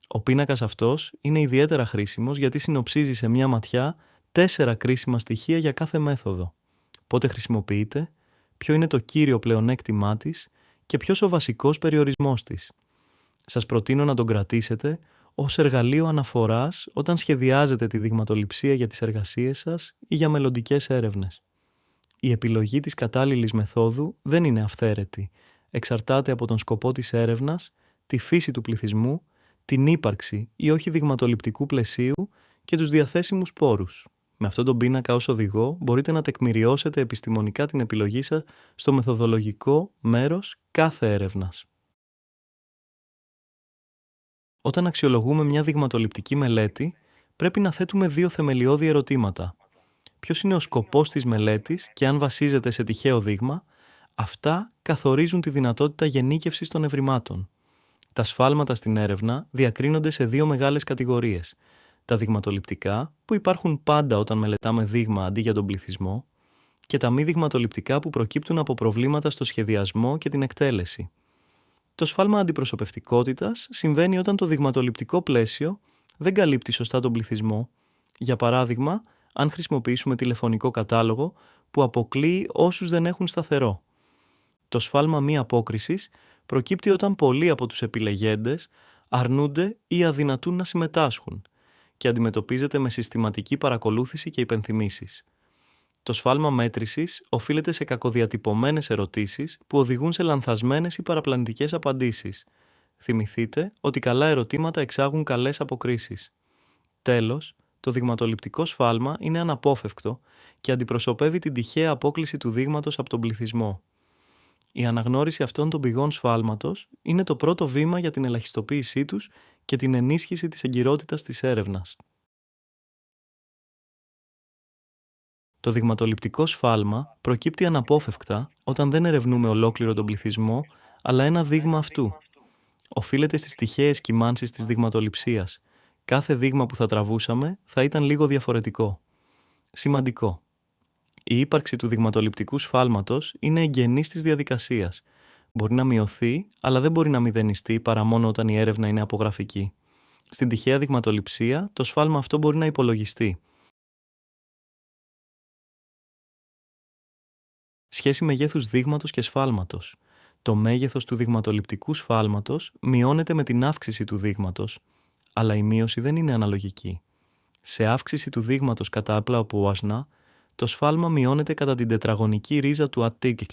Ο πίνακας αυτός είναι ιδιαίτερα χρήσιμος γιατί συνοψίζει σε μια ματιά 4 κρίσιμα στοιχεία για κάθε μέθοδο. Πότε χρησιμοποιείται, ποιο είναι το κύριο πλεονέκτημά της και ποιος ο βασικός περιορισμός της. Σας προτείνω να τον κρατήσετε ως εργαλείο αναφοράς όταν σχεδιάζετε τη δειγματοληψία για τις εργασίες σας ή για μελλοντικές έρευνες. Η επιλογή της κατάλληλης μεθόδου δεν είναι αυθαίρετη. Εξαρτάται από τον σκοπό της έρευνας, τη φύση του πληθυσμού, την ύπαρξη ή όχι δειγματοληπτικού πλαισίου και τους διαθέσιμους πόρους. Με αυτόν τον πίνακα ως οδηγό μπορείτε να τεκμηριώσετε επιστημονικά την επιλογή σας στο μεθοδολογικό μέρος κάθε έρευνας. Όταν αξιολογούμε μια δειγματοληπτική μελέτη, πρέπει να θέτουμε 2 θεμελιώδη ερωτήματα. Ποιος είναι ο σκοπός της μελέτης και αν βασίζεται σε τυχαίο δείγμα, αυτά καθορίζουν τη δυνατότητα γενίκευσης των ευρημάτων. Τα σφάλματα στην έρευνα διακρίνονται σε 2 μεγάλες κατηγορίες. Τα δειγματοληπτικά, που υπάρχουν πάντα όταν μελετάμε δείγμα αντί για τον πληθυσμό, και τα μη δειγματοληπτικά που προκύπτουν από προβλήματα στο σχεδιασμό και την εκτέλεση. Το σφάλμα αντιπροσωπευτικότητας συμβαίνει όταν το δειγματοληπτικό πλαίσιο δεν καλύπτει σωστά τον πληθυσμό. Για παράδειγμα, αν χρησιμοποιήσουμε τηλεφωνικό κατάλογο που αποκλείει όσους δεν έχουν σταθερό. Το σφάλμα μη απόκρισης προκύπτει όταν πολλοί από τους επιλεγέντες αρνούνται ή αδυνατούν να συμμετάσχουν και αντιμετωπίζεται με συστηματική παρακολούθηση και υπενθυμίσεις. Το σφάλμα μέτρησης οφείλεται σε κακοδιατυπωμένες ερωτήσεις που οδηγούν σε λανθασμένες ή παραπλανητικές απαντήσεις. Θυμηθείτε ότι καλά ερωτήματα εξάγουν καλές αποκρίσεις. Τέλος, το δειγματοληπτικό σφάλμα είναι αναπόφευκτο και αντιπροσωπεύει την τυχαία απόκλιση του δείγματος από τον πληθυσμό. Η αναγνώριση αυτών των πηγών σφάλματος είναι το πρώτο βήμα για την ελαχιστοποίησή τους και την ενίσχυση της εγκυρότητας της έρευνας. Το δειγματοληπτικό σφάλμα προκύπτει αναπόφευκτα όταν δεν ερευνούμε ολόκληρο τον πληθυσμό, αλλά ένα δείγμα αυτού. Οφείλεται στις τυχαίες κυμάνσεις της δειγματοληψίας. Κάθε δείγμα που θα τραβούσαμε θα ήταν λίγο διαφορετικό. Σημαντικό. Η ύπαρξη του δειγματοληπτικού σφάλματος είναι εγγενής της διαδικασίας. Μπορεί να μειωθεί, αλλά δεν μπορεί να μηδενιστεί παρά μόνο όταν η έρευνα είναι απογραφική. Στην τυχαία δειγματοληψία, το σφάλμα αυτό μπορεί να υπολογιστεί. Σχέση μεγέθους δείγματος και σφάλματος. Το μέγεθος του δειγματοληπτικού σφάλματος μειώνεται με την αύξηση του δείγματος, αλλά η μείωση δεν είναι αναλογική. Σε αύξηση του δείγματος κατά απλά ποάσνα, το σφάλμα μειώνεται κατά την τετραγωνική ρίζα του αττίκλ.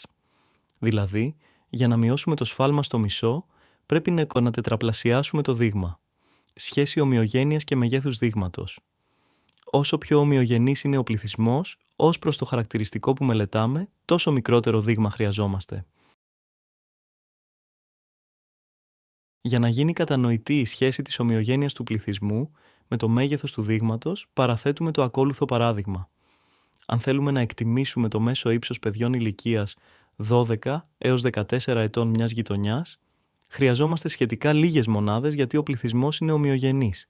Δηλαδή, για να μειώσουμε το σφάλμα στο μισό, πρέπει να τετραπλασιάσουμε το δείγμα. Σχέση ομοιογένειας και μεγέθους δείγματος. Όσο πιο ομοιογενής είναι ο πληθυσμός, ως προς το χαρακτηριστικό που μελετάμε, τόσο μικρότερο δείγμα χρειαζόμαστε. Για να γίνει κατανοητή η σχέση της ομοιογένειας του πληθυσμού με το μέγεθος του δείγματος, παραθέτουμε το ακόλουθο παράδειγμα. Αν θέλουμε να εκτιμήσουμε το μέσο ύψος παιδιών ηλικίας 12 έως 14 ετών μιας γειτονιάς, χρειαζόμαστε σχετικά λίγες μονάδες γιατί ο πληθυσμός είναι ομοιογενής.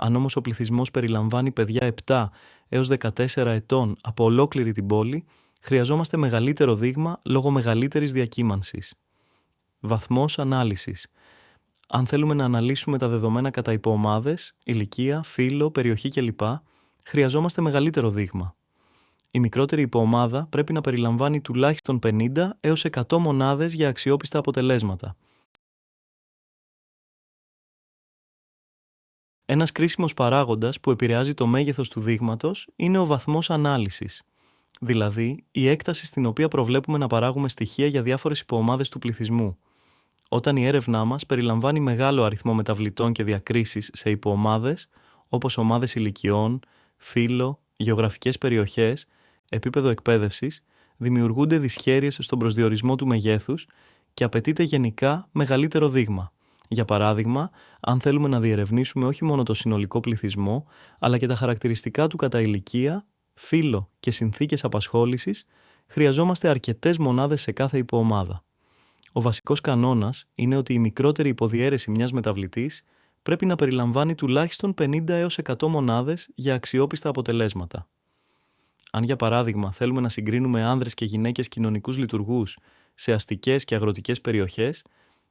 Αν όμως ο πληθυσμός περιλαμβάνει παιδιά 7 έως 14 ετών από ολόκληρη την πόλη, χρειαζόμαστε μεγαλύτερο δείγμα λόγω μεγαλύτερης διακύμανσης. Βαθμός ανάλυσης. Αν θέλουμε να αναλύσουμε τα δεδομένα κατά υποομάδες, ηλικία, φύλο, περιοχή κλπ., χρειαζόμαστε μεγαλύτερο δείγμα. Η μικρότερη υποομάδα πρέπει να περιλαμβάνει τουλάχιστον 50 έως 100 μονάδες για αξιόπιστα αποτελέσματα. Ένας κρίσιμος παράγοντας που επηρεάζει το μέγεθος του δείγματος είναι ο βαθμός ανάλυσης, δηλαδή η έκταση στην οποία προβλέπουμε να παράγουμε στοιχεία για διάφορες υποομάδες του πληθυσμού. Όταν η έρευνά μας περιλαμβάνει μεγάλο αριθμό μεταβλητών και διακρίσεις σε υποομάδες, όπως ομάδες ηλικιών, φύλο, γεωγραφικές περιοχές, επίπεδο εκπαίδευσης, δημιουργούνται δυσχέρειες στον προσδιορισμό του μεγέθους και απαιτείται γενικά μεγαλύτερο δείγμα. Για παράδειγμα, αν θέλουμε να διερευνήσουμε όχι μόνο το συνολικό πληθυσμό, αλλά και τα χαρακτηριστικά του κατά ηλικία, φύλο και συνθήκες απασχόλησης, χρειαζόμαστε αρκετές μονάδες σε κάθε υποομάδα. Ο βασικός κανόνας είναι ότι η μικρότερη υποδιέρεση μιας μεταβλητής πρέπει να περιλαμβάνει τουλάχιστον 50 έως 100 μονάδες για αξιόπιστα αποτελέσματα. Αν για παράδειγμα θέλουμε να συγκρίνουμε άνδρες και γυναίκες κοινωνικούς λειτουργούς σε αστικές και αγροτικές περιοχές,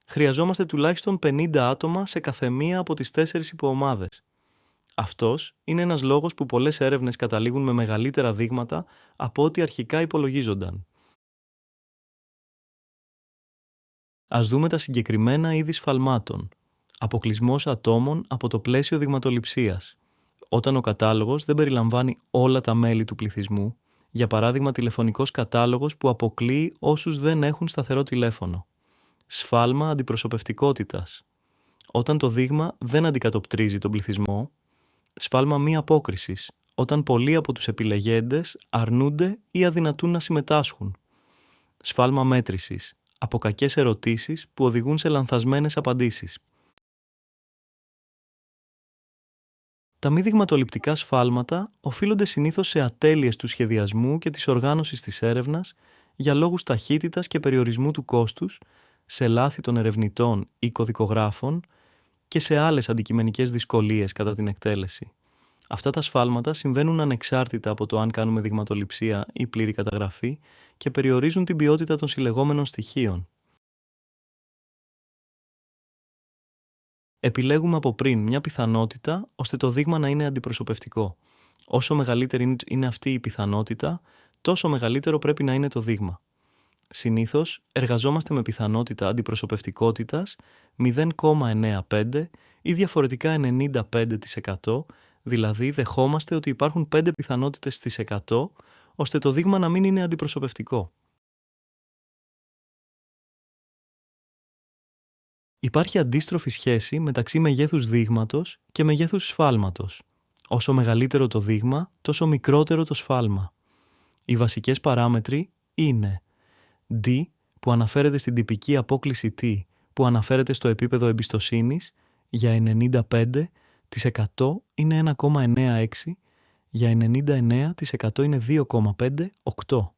χρειαζόμαστε τουλάχιστον 50 άτομα σε καθεμία από τις 4 υποομάδες. Αυτός είναι ένας λόγος που πολλές έρευνες καταλήγουν με μεγαλύτερα δείγματα από ό,τι αρχικά υπολογίζονταν. Ας δούμε τα συγκεκριμένα είδη σφαλμάτων. Αποκλεισμός ατόμων από το πλαίσιο δειγματοληψίας. Όταν ο κατάλογος δεν περιλαμβάνει όλα τα μέλη του πληθυσμού, για παράδειγμα τηλεφωνικός κατάλογος που αποκλείει όσους δεν έχουν σταθερό τηλέφωνο. Σφάλμα αντιπροσωπευτικότητας. Όταν το δείγμα δεν αντικατοπτρίζει τον πληθυσμό. Σφάλμα μη απόκρισης. Όταν πολλοί από τους επιλεγέντες αρνούνται ή αδυνατούν να συμμετάσχουν. Σφάλμα μέτρησης. Από κακές ερωτήσεις που οδηγούν σε λανθασμένες απαντήσεις. Τα μη δειγματοληπτικά σφάλματα οφείλονται συνήθως σε ατέλειες του σχεδιασμού και της οργάνωσης της έρευνας για λόγους ταχύτητας και περιορισμού του κόστους, σε λάθη των ερευνητών ή κωδικογράφων και σε άλλες αντικειμενικές δυσκολίες κατά την εκτέλεση. Αυτά τα σφάλματα συμβαίνουν ανεξάρτητα από το αν κάνουμε δειγματοληψία ή πλήρη καταγραφή και περιορίζουν την ποιότητα των συλλεγόμενων στοιχείων. Επιλέγουμε από πριν μια πιθανότητα ώστε το δείγμα να είναι αντιπροσωπευτικό. Όσο μεγαλύτερη είναι αυτή η πιθανότητα, τόσο μεγαλύτερο πρέπει να είναι το δείγμα. Συνήθως, εργαζόμαστε με πιθανότητα αντιπροσωπευτικότητας 0,95 ή διαφορετικά 95%, δηλαδή δεχόμαστε ότι υπάρχουν 5 πιθανότητες στις 100, ώστε το δείγμα να μην είναι αντιπροσωπευτικό. Υπάρχει αντίστροφη σχέση μεταξύ μεγέθους δείγματος και μεγέθους σφάλματος. Όσο μεγαλύτερο το δείγμα, τόσο μικρότερο το σφάλμα. Οι βασικές παράμετροι είναι D, που αναφέρεται στην τυπική απόκλιση T, που αναφέρεται στο επίπεδο εμπιστοσύνης, για 95% είναι 1,96, για 99% είναι 2,58.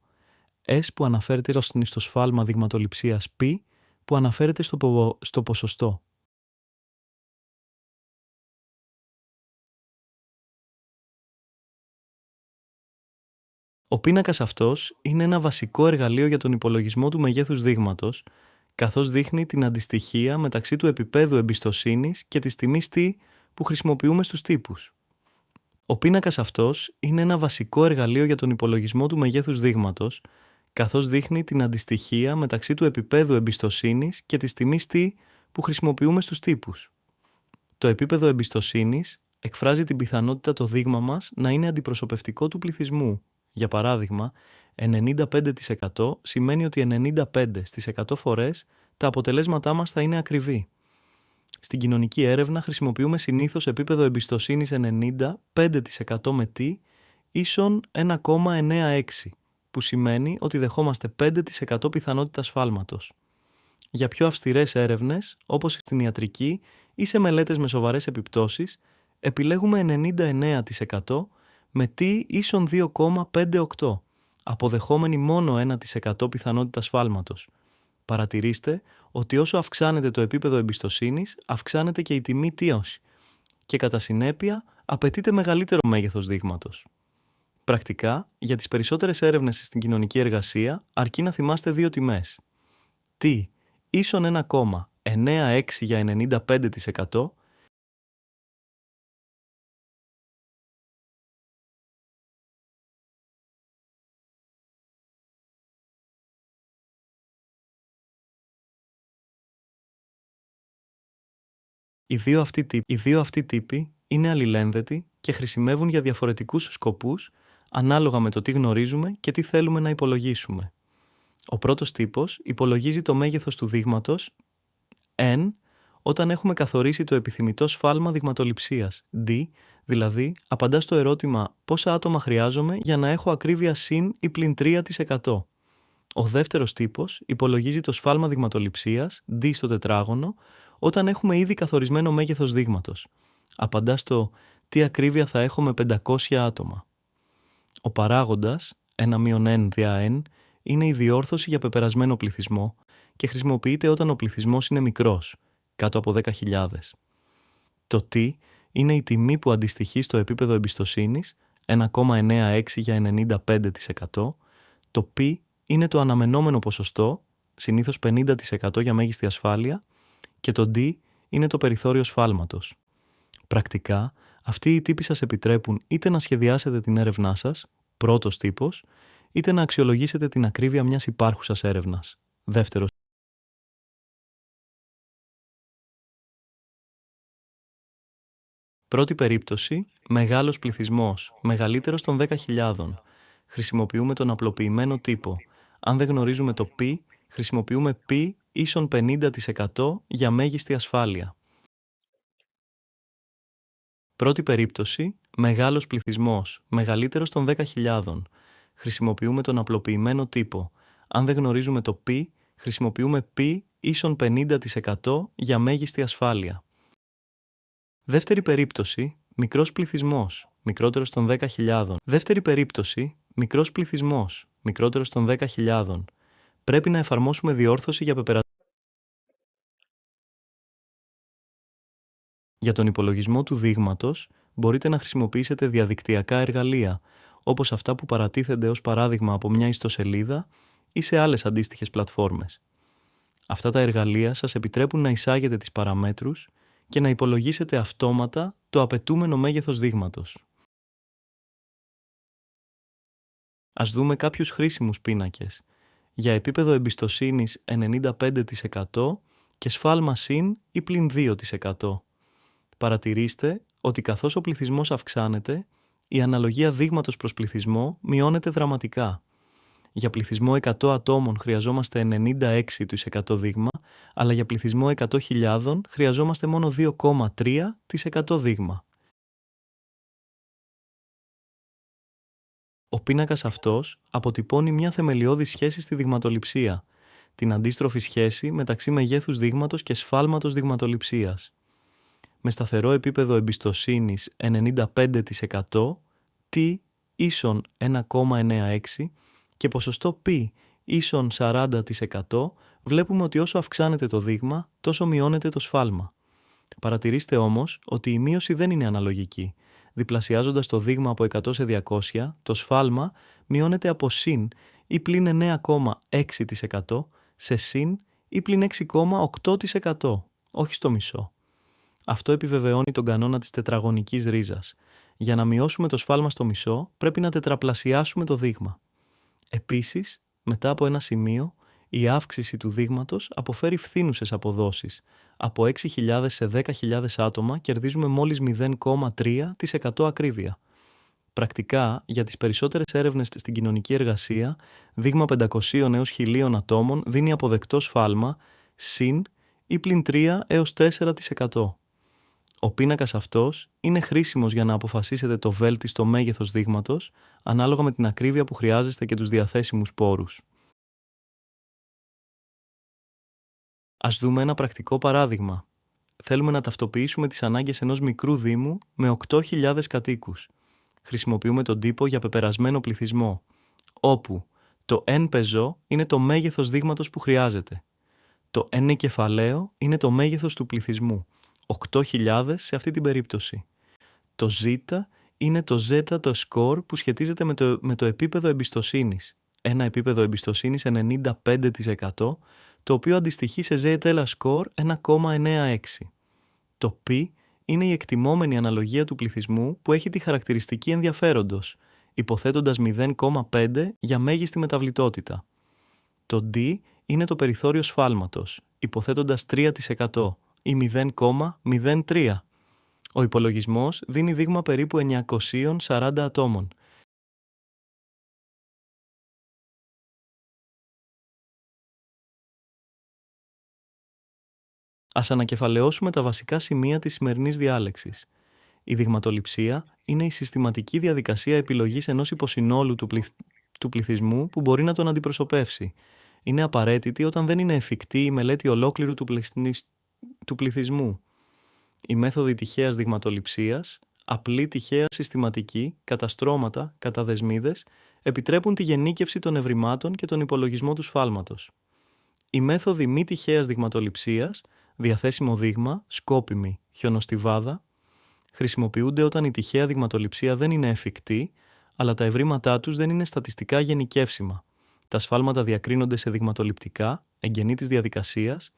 S, που αναφέρεται στο σφάλμα δειγματοληψίας P, που αναφέρεται στο ποσοστό. Ο πίνακας αυτός είναι ένα βασικό εργαλείο για τον υπολογισμό του μεγέθους δείγματος, καθώς δείχνει την αντιστοιχεία μεταξύ του επίπεδου εμπιστοσύνης και της τιμής T που χρησιμοποιούμε στους τύπους. Ο πίνακας αυτός είναι ένα βασικό εργαλείο για τον υπολογισμό του μεγέθους δείγματος, καθώς δείχνει την αντιστοιχεία μεταξύ του επίπεδου εμπιστοσύνης και της τιμής T που χρησιμοποιούμε στους τύπους. Το επίπεδο εμπιστοσύνης εκφράζει την πιθανότητα το δείγμα μας να είναι αντιπροσωπευτικό του πληθυσμού. Για παράδειγμα, 95% σημαίνει ότι 95% φορές τα αποτελέσματά μας θα είναι ακριβή. Στην κοινωνική έρευνα χρησιμοποιούμε συνήθως επίπεδο εμπιστοσύνης 95% με T ίσον 1,96, που σημαίνει ότι δεχόμαστε 5% πιθανότητα σφάλματος. Για πιο αυστηρές έρευνες, όπως στην ιατρική ή σε μελέτες με σοβαρές επιπτώσεις, επιλέγουμε 99% με T ίσον 2,58, αποδεχόμενοι μόνο 1% πιθανότητα σφάλματος. Παρατηρήστε ότι όσο αυξάνεται το επίπεδο εμπιστοσύνης, αυξάνεται και η τιμή T, και κατά συνέπεια απαιτείται μεγαλύτερο μέγεθος δείγματος. Πρακτικά, για τις περισσότερες έρευνες στην κοινωνική εργασία, αρκεί να θυμάστε δύο τιμές. T ίσον 1,96 για 95%. Οι δύο αυτοί τύποι είναι αλληλένδετοι και χρησιμεύουν για διαφορετικούς σκοπούς ανάλογα με το τι γνωρίζουμε και τι θέλουμε να υπολογίσουμε. Ο πρώτος τύπος υπολογίζει το μέγεθος του δείγματος N όταν έχουμε καθορίσει το επιθυμητό σφάλμα δειγματοληψίας D, δηλαδή απαντά στο ερώτημα πόσα άτομα χρειάζομαι για να έχω ακρίβεια συν ή πλην 3%. Ο δεύτερος τύπος υπολογίζει το σφάλμα δειγματοληψίας D στο τετράγωνο όταν έχουμε ήδη καθορισμένο μέγεθος δείγματος. Απαντά στο τι ακρίβεια θα έχω με 500 άτομα. Ο παράγοντας 1-n δια n είναι η διόρθωση για πεπερασμένο πληθυσμό και χρησιμοποιείται όταν ο πληθυσμός είναι μικρός, κάτω από 10.000. Το t είναι η τιμή που αντιστοιχεί στο επίπεδο εμπιστοσύνης 1,96 για 95%. Το π είναι το αναμενόμενο ποσοστό, συνήθως 50% για μέγιστη ασφάλεια, και το D είναι το περιθώριο σφάλματος. Πρακτικά, αυτοί οι τύποι σας επιτρέπουν είτε να σχεδιάσετε την έρευνά σας, πρώτος τύπος, είτε να αξιολογήσετε την ακρίβεια μιας υπάρχουσας έρευνας, δεύτερος. Πρώτη περίπτωση, μεγάλος πληθυσμός, μεγαλύτερος των 10.000. Χρησιμοποιούμε τον απλοποιημένο τύπο. Αν δεν γνωρίζουμε το π, χρησιμοποιούμε π ίσον 50% για μέγιστη ασφάλεια. Πρώτη περίπτωση, μεγάλος πληθυσμός, μεγαλύτερος των 10.000. Χρησιμοποιούμε τον απλοποιημένο τύπο. Αν δεν γνωρίζουμε το π, χρησιμοποιούμε π ίσον 50% για μέγιστη ασφάλεια. Δεύτερη περίπτωση, μικρός πληθυσμός, μικρότερος των 10.000. Δεύτερη περίπτωση, μικρός πληθυσμός, μικρότερος των 10.000. Πρέπει να εφαρμόσουμε διόρθωση για πεπερασμένο. Για τον υπολογισμό του δείγματος, μπορείτε να χρησιμοποιήσετε διαδικτυακά εργαλεία, όπως αυτά που παρατίθενται ως παράδειγμα από μια ιστοσελίδα ή σε άλλες αντίστοιχες πλατφόρμες. Αυτά τα εργαλεία σας επιτρέπουν να εισάγετε τις παραμέτρους και να υπολογίσετε αυτόματα το απαιτούμενο μέγεθος δείγματος. Ας δούμε κάποιους χρήσιμους πίνακες. Για επίπεδο εμπιστοσύνης 95% και σφάλμα συν ή πλην 2%. Παρατηρήστε ότι καθώς ο πληθυσμός αυξάνεται, η αναλογία δείγματος προς πληθυσμό μειώνεται δραματικά. Για πληθυσμό 100 ατόμων χρειαζόμαστε 96% δείγμα, αλλά για πληθυσμό 100.000 χρειαζόμαστε μόνο 2,3% δείγμα. Ο πίνακας αυτός αποτυπώνει μια θεμελιώδη σχέση στη δειγματοληψία, την αντίστροφη σχέση μεταξύ μεγέθους δείγματος και σφάλματος δειγματοληψίας. Με σταθερό επίπεδο εμπιστοσύνης 95%, T ίσον 1,96 και ποσοστό π ίσον 40%, βλέπουμε ότι όσο αυξάνεται το δείγμα, τόσο μειώνεται το σφάλμα. Παρατηρήστε όμως ότι η μείωση δεν είναι αναλογική. Διπλασιάζοντας το δείγμα από 100 σε 200, το σφάλμα μειώνεται από συν ή πλην 9,6% σε συν ή πλην 6,8%, όχι στο μισό. Αυτό επιβεβαιώνει τον κανόνα της τετραγωνικής ρίζας. Για να μειώσουμε το σφάλμα στο μισό, πρέπει να τετραπλασιάσουμε το δείγμα. Επίσης, μετά από ένα σημείο, η αύξηση του δείγματος αποφέρει φθήνουσες αποδόσεις. Από 6.000 σε 10.000 άτομα κερδίζουμε μόλις 0,3% ακρίβεια. Πρακτικά, για τις περισσότερες έρευνες στην κοινωνική εργασία, δείγμα 500 έως 1.000 ατόμων δίνει αποδεκτό σφάλμα συν ή πλην 3 έως 4%. Ο πίνακας αυτός είναι χρήσιμος για να αποφασίσετε το βέλτιστο μέγεθος δείγματος ανάλογα με την ακρίβεια που χρειάζεστε και τους διαθέσιμους πόρους. Ας δούμε ένα πρακτικό παράδειγμα. Θέλουμε να ταυτοποιήσουμε τις ανάγκες ενός μικρού δήμου με 8.000 κατοίκους. Χρησιμοποιούμε τον τύπο για πεπερασμένο πληθυσμό, όπου το n πεζό είναι το μέγεθος δείγματος που χρειάζεται. Το n κεφαλαίο είναι το μέγεθος του πληθυσμού, 8.000 σε αυτή την περίπτωση. Το Z είναι το Z το score που σχετίζεται με το επίπεδο εμπιστοσύνης. Ένα επίπεδο εμπιστοσύνης 95%, το οποίο αντιστοιχεί σε ZTL score 1,96. Το P είναι η εκτιμόμενη αναλογία του πληθυσμού που έχει τη χαρακτηριστική ενδιαφέροντος, υποθέτοντας 0,5 για μέγιστη μεταβλητότητα. Το D είναι το περιθώριο σφάλματος, υποθέτοντας 3% ή 0,03. Ο υπολογισμός δίνει δείγμα περίπου 940 ατόμων. Ας ανακεφαλαιώσουμε τα βασικά σημεία της σημερινής διάλεξης. Η δειγματοληψία είναι η συστηματική διαδικασία επιλογής ενός υποσυνόλου του πληθυσμού που μπορεί να τον αντιπροσωπεύσει. Είναι απαραίτητη όταν δεν είναι εφικτή η μελέτη ολόκληρου του πληθυσμού. Οι μέθοδοι τυχαίας δειγματοληψίας, απλή τυχαία συστηματική, κατά στρώματα, κατά δεσμίδες, επιτρέπουν τη γενίκευση των ευρημάτων και τον υπολογισμό του σφάλματος. Οι μέθοδοι μη τυχαίας δειγματοληψίας, διαθέσιμο δείγμα, σκόπιμη, χιονοστιβάδα, χρησιμοποιούνται όταν η τυχαία δειγματοληψία δεν είναι εφικτή, αλλά τα ευρήματά τους δεν είναι στατιστικά γενικεύσιμα. Τα σφάλματα διακρίνονται σε δειγματοληπτικά, εγγενή της διαδικασίας,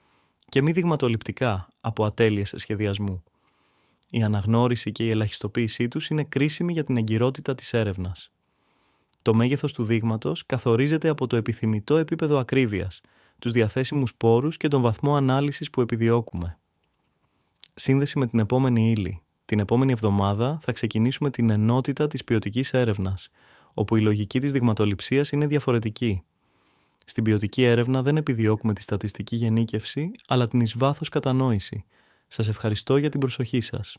και μη δειγματοληπτικά, από ατέλειες σχεδιασμού. Η αναγνώριση και η ελαχιστοποίησή τους είναι κρίσιμη για την εγκυρότητα της έρευνας. Το μέγεθος του δείγματος καθορίζεται από το επιθυμητό επίπεδο ακρίβειας, τους διαθέσιμους πόρους και τον βαθμό ανάλυσης που επιδιώκουμε. Σύνδεση με την επόμενη ύλη. Την επόμενη εβδομάδα θα ξεκινήσουμε την ενότητα της ποιοτικής έρευνας, όπου η λογική της δειγματοληψίας είναι διαφορετική. Στην ποιοτική έρευνα δεν επιδιώκουμε τη στατιστική γενίκευση, αλλά την εις βάθος κατανόηση. Σας ευχαριστώ για την προσοχή σας.